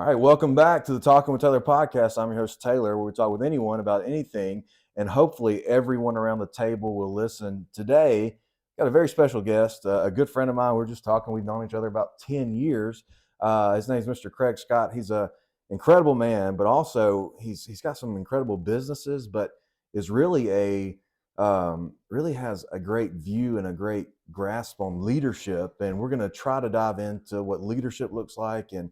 All right, welcome back to the Talking with Taylor podcast. I'm your host, Taylor, where we talk with anyone about anything, and hopefully everyone around the table will listen. Today, got a very special guest, a good friend of mine. We're just talking. We've known each other about 10 years. His name is Mr. Craig Scott. He's an incredible man, but also he's got some incredible businesses, but is really really has a great view and a great grasp on leadership. And we're going to try to dive into what leadership looks like and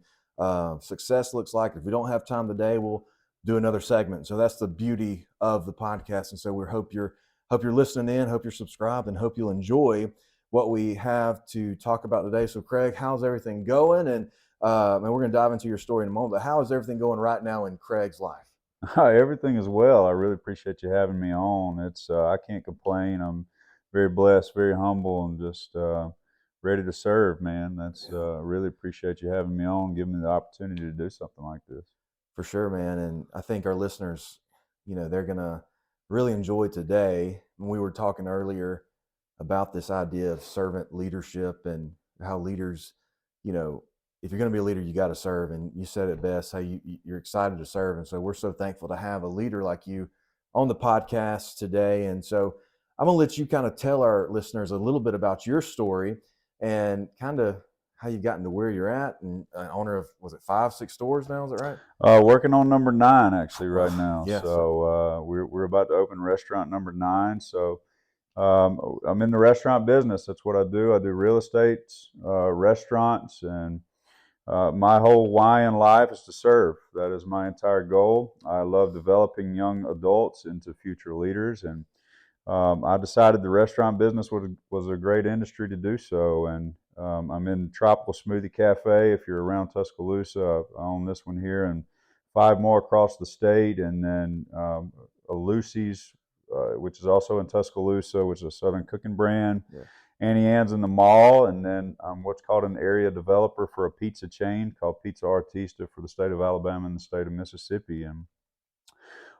success looks like. If we don't have time today, we'll do another segment. So that's the beauty of the podcast. And so we hope you're listening in, hope you're subscribed, and hope you'll enjoy what we have to talk about today. So Craig, how's everything going? And we're going to dive into your story in a moment. But how is everything going right now in Craig's life? Hi, everything is well. I really appreciate you having me on. It's I can't complain. I'm very blessed, very humble, and just ready to serve, man. That's really appreciate you having me on, giving me the opportunity to do something like this. For sure, man. And I think our listeners, they're going to really enjoy today. When we were talking earlier about this idea of servant leadership and how leaders, if you're going to be a leader, you got to serve. And you said it best, how you're excited to serve. And so we're so thankful to have a leader like you on the podcast today. And so I'm going to let you kind of tell our listeners a little bit about your story and kind of how you've gotten to where you're at, and owner of, was it 5-6 stores now? Is that right? Working on number 9 actually right now. Yeah, so we're about to open restaurant number 9. So I'm in the restaurant business. That's what I do. I do real estate, restaurants, and my whole why in life is to serve. That is my entire goal. I love developing young adults into future leaders, and I decided the restaurant business was a great industry to do so. And I'm in Tropical Smoothie Cafe. If you're around Tuscaloosa, I own this one here, and 5 more across the state. And then a Lucy's, which is also in Tuscaloosa, which is a Southern cooking brand. Yeah. Annie Ann's in the mall, and then I'm what's called an area developer for a pizza chain called Pizza Artista for the state of Alabama and the state of Mississippi. And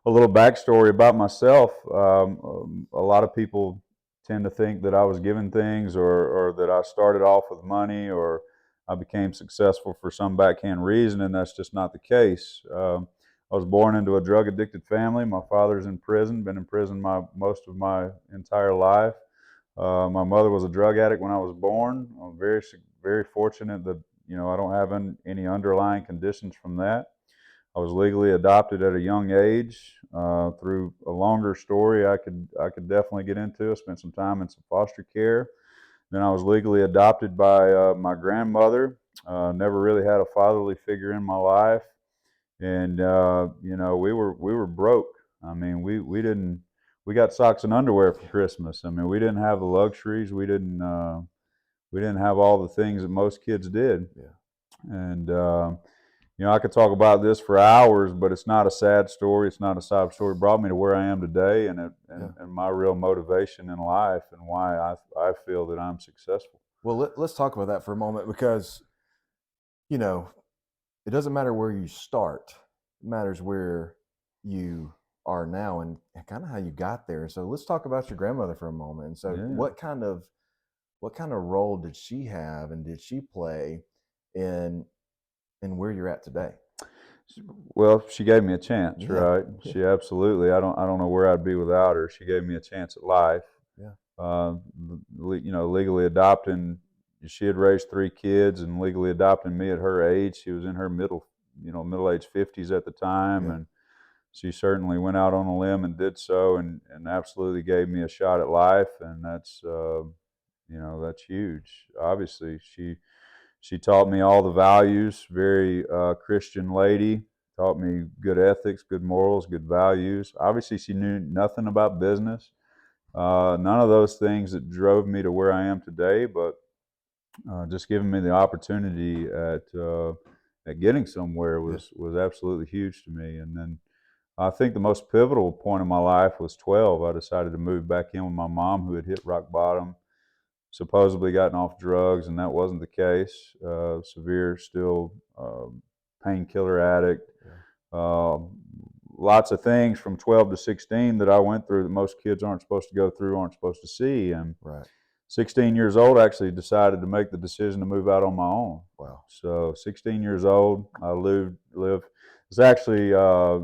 a little backstory about myself. A lot of people tend to think that I was given things, or that I started off with money, or I became successful for some backhand reason, and that's just not the case. I was born into a drug-addicted family. My father's in prison, been in prison most of my entire life. My mother was a drug addict when I was born. I'm very, very fortunate that I don't have any underlying conditions from that. I was legally adopted at a young age. Through a longer story, I could definitely get into. I spent some time in some foster care. Then I was legally adopted by my grandmother. Never really had a fatherly figure in my life, and we were broke. I mean, we didn't. We got socks and underwear for Christmas. I mean, we didn't have the luxuries. We didn't have all the things that most kids did. Yeah. And I could talk about this for hours, but it's not a sad story. It's not a sob story. It brought me to where I am today, and my real motivation in life, and why I feel that I'm successful. Well, let's talk about that for a moment, because it doesn't matter where you start. It matters where you are now and kind of how you got there. So let's talk about your grandmother for a moment. And so what kind of role did she have, and did she play in where you're at today? Well, she gave me a chance, right? She absolutely. I don't know where I'd be without her. She gave me a chance at life. Yeah. Legally adopting. She had raised 3 kids, and legally adopting me at her age. She was in her middle-aged 50s at the time, and she certainly went out on a limb and did so, and absolutely gave me a shot at life, and that's that's huge. Obviously, she taught me all the values. Very Christian lady. Taught me good ethics, good morals, good values. Obviously, she knew nothing about business. None of those things that drove me to where I am today, but just giving me the opportunity at getting somewhere was absolutely huge to me. And then I think the most pivotal point in my life was 12. I decided to move back in with my mom, who had hit rock bottom, supposedly gotten off drugs, and that wasn't the case. Severe, still painkiller addict. Lots of things from 12 to 16 that I went through that most kids aren't supposed to go through, aren't supposed to see. And 16 years old, I actually decided to make the decision to move out on my own. Wow. So 16 years old, I live. It's actually, I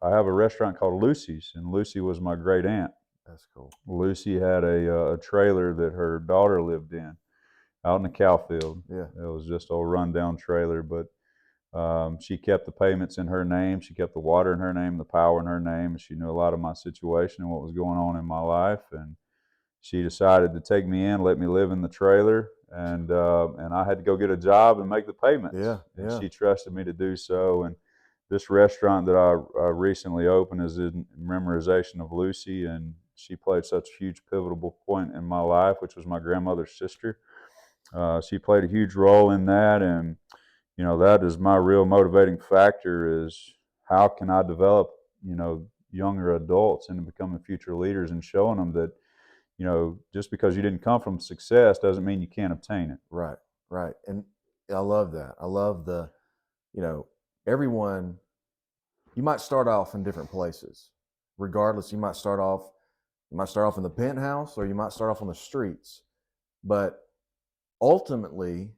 have a restaurant called Lucy's, and Lucy was my great aunt. That's cool. Lucy had a trailer that her daughter lived in out in the cow field. Yeah. It was just a rundown trailer, but she kept the payments in her name. She kept the water in her name, the power in her name, and she knew a lot of my situation and what was going on in my life. And she decided to take me in, let me live in the trailer, and I had to go get a job and make the payments. Yeah. And Yeah. she trusted me to do so. And this restaurant that I recently opened is in memorization of Lucy, and she played such a huge pivotal point in my life, which was my grandmother's sister. She played a huge role in that, and that is my real motivating factor is how can I develop, younger adults into becoming future leaders and showing them that, just because you didn't come from success doesn't mean you can't obtain it. Right. Right. And I love that. I love everyone, you might start off in different places. Regardless, you might start off in the penthouse or you might start off on the streets. But ultimately,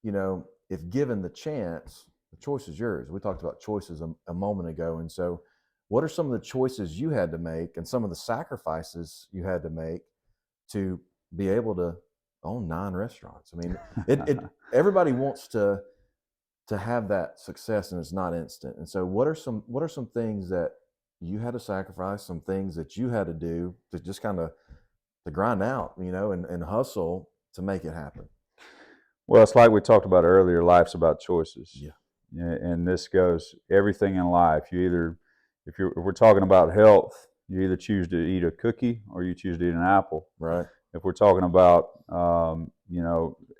if given the chance, the choice is yours. We talked about choices a moment ago. And so, what are some of the choices you had to make and some of the sacrifices you had to make to be able to own 9 restaurants? I mean, everybody wants to have that success, and it's not instant. And so, what are some things that you had to sacrifice, some things that you had to do to just kind of to grind out, and hustle to make it happen? Well, it's like we talked about earlier. Life's about choices. Yeah. And this goes everything in life. If we're talking about health, you either choose to eat a cookie or you choose to eat an apple. Right. If we're talking about,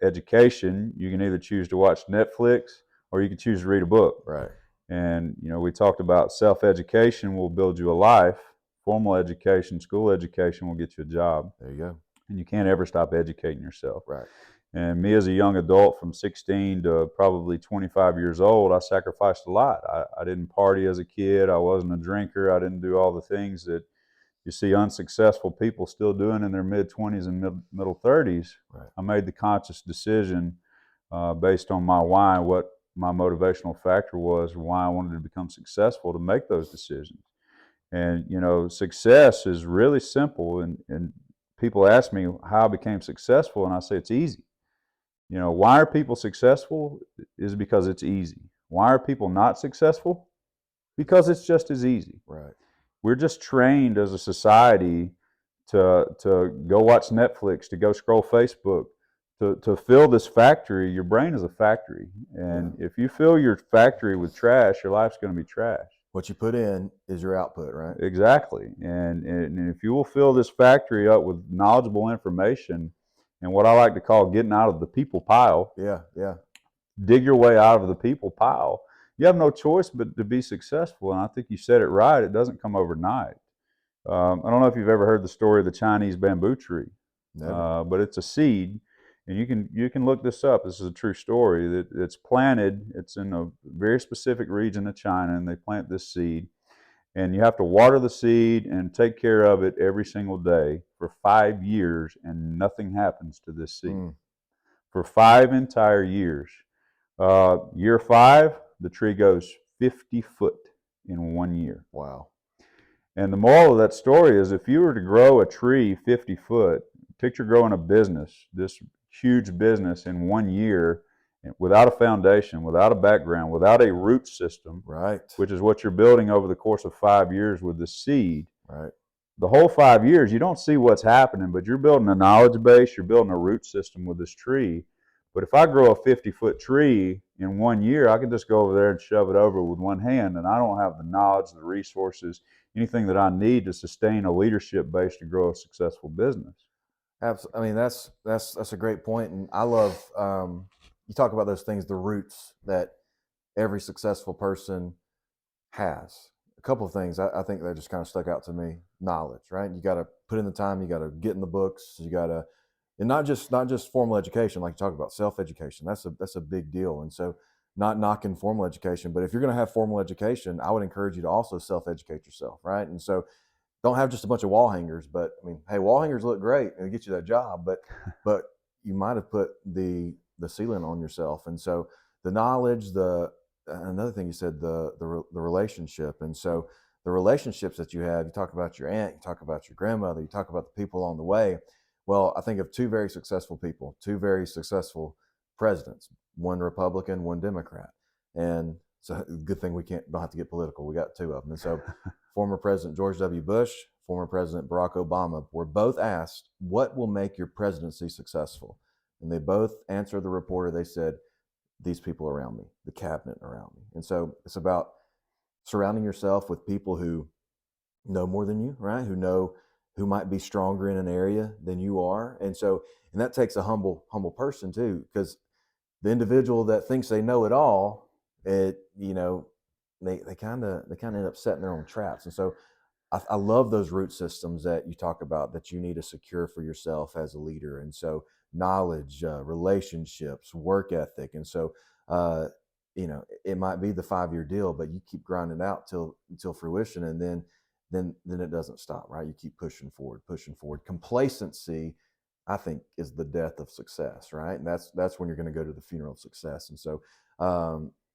education, you can either choose to watch Netflix or you can choose to read a book. Right. And, we talked about self-education will build you a life. Formal education, school education will get you a job. There you go. And you can't ever stop educating yourself. Right. And me as a young adult from 16 to probably 25 years old, I sacrificed a lot. I didn't party as a kid. I wasn't a drinker. I didn't do all the things that you see unsuccessful people still doing in their mid-20s and middle 30s. Right. I made the conscious decision based on my why, what my motivational factor was, why I wanted to become successful, to make those decisions. And, success is really simple. And people ask me how I became successful, and I say it's easy. Why are people successful is because it's easy. Why are people not successful? Because it's just as easy. Right. We're just trained as a society to go watch Netflix, to go scroll Facebook, to fill this factory. Your brain is a factory. And if you fill your factory with trash, your life's going to be trash. What you put in is your output, right? Exactly. And if you will fill this factory up with knowledgeable information, and what I like to call getting out of the people pile. Yeah, yeah. Dig your way out of the people pile. You have no choice but to be successful. And I think you said it right. It doesn't come overnight. I don't know if you've ever heard the story of the Chinese bamboo tree, but it's a seed. And you can look this up. This is a true story. That it's planted. It's in a very specific region of China, and they plant this seed. And you have to water the seed and take care of it every single day for 5 years, and nothing happens to this seed. For 5 entire years. Year 5, the tree goes 50 foot in 1 year. Wow. And the moral of that story is if you were to grow a tree 50 foot, picture growing a business, this huge business in 1 year, without a foundation, without a background, without a root system, right, which is what you're building over the course of 5 years with the seed. Right. The whole 5 years, you don't see what's happening, but you're building a knowledge base, you're building a root system with this tree. But if I grow a 50-foot tree in 1 year, I can just go over there and shove it over with one hand, and I don't have the knowledge, the resources, anything that I need to sustain a leadership base to grow a successful business. Absolutely. I mean, that's a great point, and I love you talk about those things, the roots that every successful person has. A couple of things I think that just kind of stuck out to me. Knowledge, right? You got to put in the time. You got to get in the books. You got to, and not just formal education, like you talk about self-education. That's a big deal. And so, not knocking formal education, but if you're going to have formal education, I would encourage you to also self-educate yourself, right? And so, don't have just a bunch of wall hangers, but I mean, hey, wall hangers look great and get you that job, but you might have put the ceiling on yourself. And so the knowledge, the another thing you said, the relationship, and so the relationships that you have. You talk about your aunt, you talk about your grandmother, you talk about the people along the way. Well, I think of two very successful people, two very successful presidents, one Republican, one Democrat, and so good thing we don't have to get political. We got two of them, and so former President George W. Bush, former President Barack Obama were both asked, what will make your presidency successful? And they both answered the reporter. They said, these people around me, the cabinet around me. And so it's about surrounding yourself with people who know more than you, right? Who might be stronger in an area than you are. And so, and that takes a humble person too, because the individual that thinks they know it all, they kind of end up setting their own traps. And so I love those root systems that you talk about that you need to secure for yourself as a leader. And so knowledge, relationships, work ethic. And so, it might be the 5-year deal, but you keep grinding out until fruition. And then it doesn't stop, right? You keep pushing forward. Complacency, I think, is the death of success, right? And that's when you're going to go to the funeral of success. And so,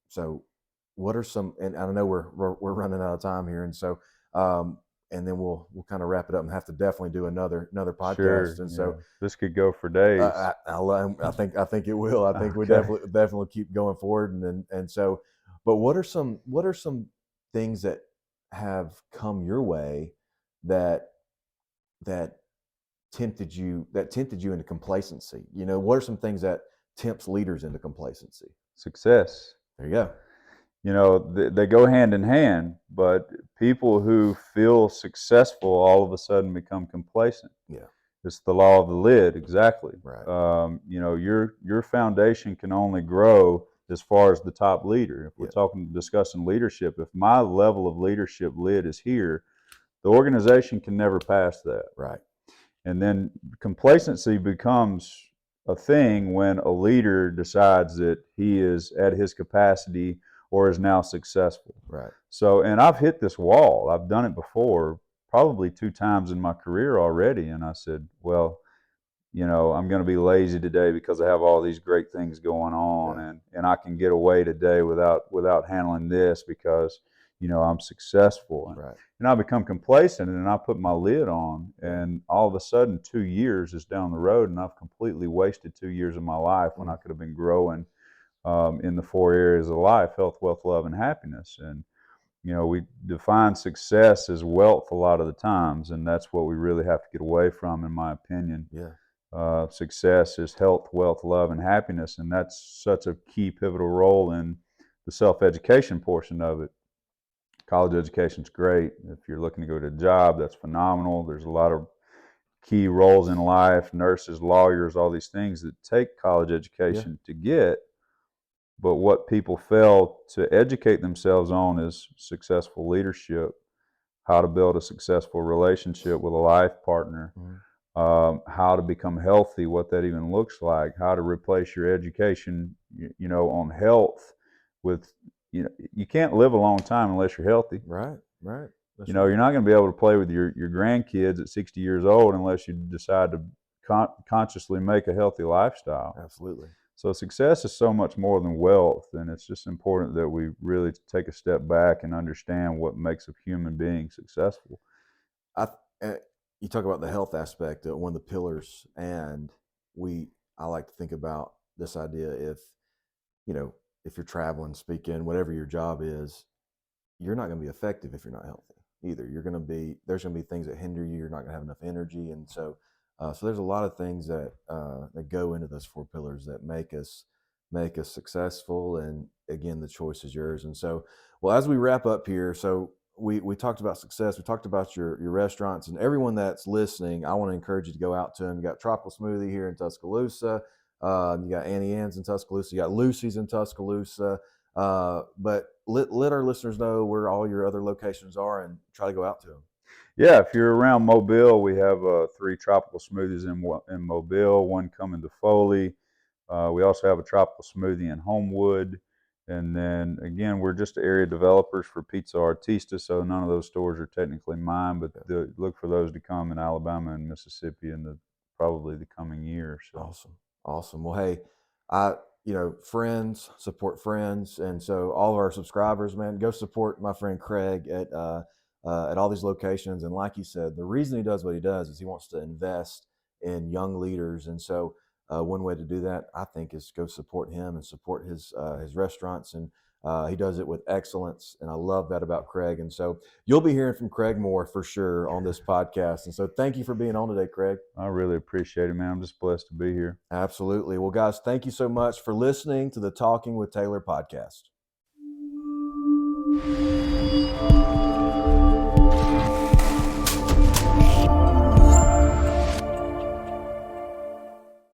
so what are some? And I know we're running out of time here, and so, and then we'll kind of wrap it up and have to definitely do another podcast. Sure, and so this could go for days. I think it will. I think we Okay. definitely keep going forward, and so, but what are some things that have come your way that tempted you into complacency? What are some things that tempts leaders into complacency? Success. There you go. They go hand in hand, but people who feel successful all of a sudden become complacent. Yeah. It's the law of the lid, exactly. Right. Your foundation can only grow as far as the top leader. If we're Yeah. discussing leadership, if my level of leadership lid is here, the organization can never pass that. Right. And then complacency becomes a thing when a leader decides that he is at his capacity or is now successful. Right. So, and I've hit this wall. I've done it before, probably 2 times in my career already. And I said, well, I'm going to be lazy today because I have all these great things going on, and I can get away today without handling this because, I'm successful. Right. And I become complacent, and I put my lid on, and all of a sudden 2 years is down the road, and I've completely wasted 2 years of my life when I could have been growing in the 4 areas of life: health, wealth, love, and happiness. And we define success as wealth a lot of the times, and that's what we really have to get away from, in my opinion. Yeah. Success is health, wealth, love, and happiness, and that's such a key pivotal role in the self-education portion of it. College education's great. If you're looking to go to a job, that's phenomenal. There's a lot of key roles in life: nurses, lawyers, all these things that take college education to get. But what people fail to educate themselves on is successful leadership, how to build a successful relationship with a life partner, how to become healthy, what that even looks like, how to replace your education, on health with, you can't live a long time unless you're healthy. Right. That's You're not going to be able to play with your grandkids at 60 years old unless you decide to consciously make a healthy lifestyle. Absolutely. So success is so much more than wealth, and it's just important that we really take a step back and understand what makes a human being successful. You talk about the health aspect, one of the pillars, and I like to think about this idea: if you're traveling, speaking, whatever your job is, you're not going to be effective if you're not healthy either. There's going to be things that hinder you. You're not going to have enough energy, and so there's a lot of things that go into those 4 pillars that make us successful. And again, the choice is yours. And so, well, as we wrap up here, so we talked about success. We talked about your restaurants, and everyone that's listening, I want to encourage you to go out to them. You got Tropical Smoothie here in Tuscaloosa. You got Auntie Anne's in Tuscaloosa. You got Lucy's in Tuscaloosa. But let our listeners know where all your other locations are and try to go out to them. Yeah, if you're around Mobile, we have 3 Tropical Smoothies in Mobile, one coming to Foley. We also have a Tropical Smoothie in Homewood. And then again, we're just area developers for Pizza Artista, so none of those stores are technically mine, but look for those to come in Alabama and Mississippi in probably the coming year. So Awesome. Awesome. Well, hey, friends support friends. And so all of our subscribers, man, go support my friend Craig at all these locations. And like he said, the reason he does what he does is he wants to invest in young leaders. And so one way to do that, I think, is go support him and support his restaurants. And he does it with excellence. And I love that about Craig. And so you'll be hearing from Craig more for sure on this podcast. And so thank you for being on today, Craig. I really appreciate it, man. I'm just blessed to be here. Absolutely. Well, guys, thank you so much for listening to the Talking with Taylor podcast.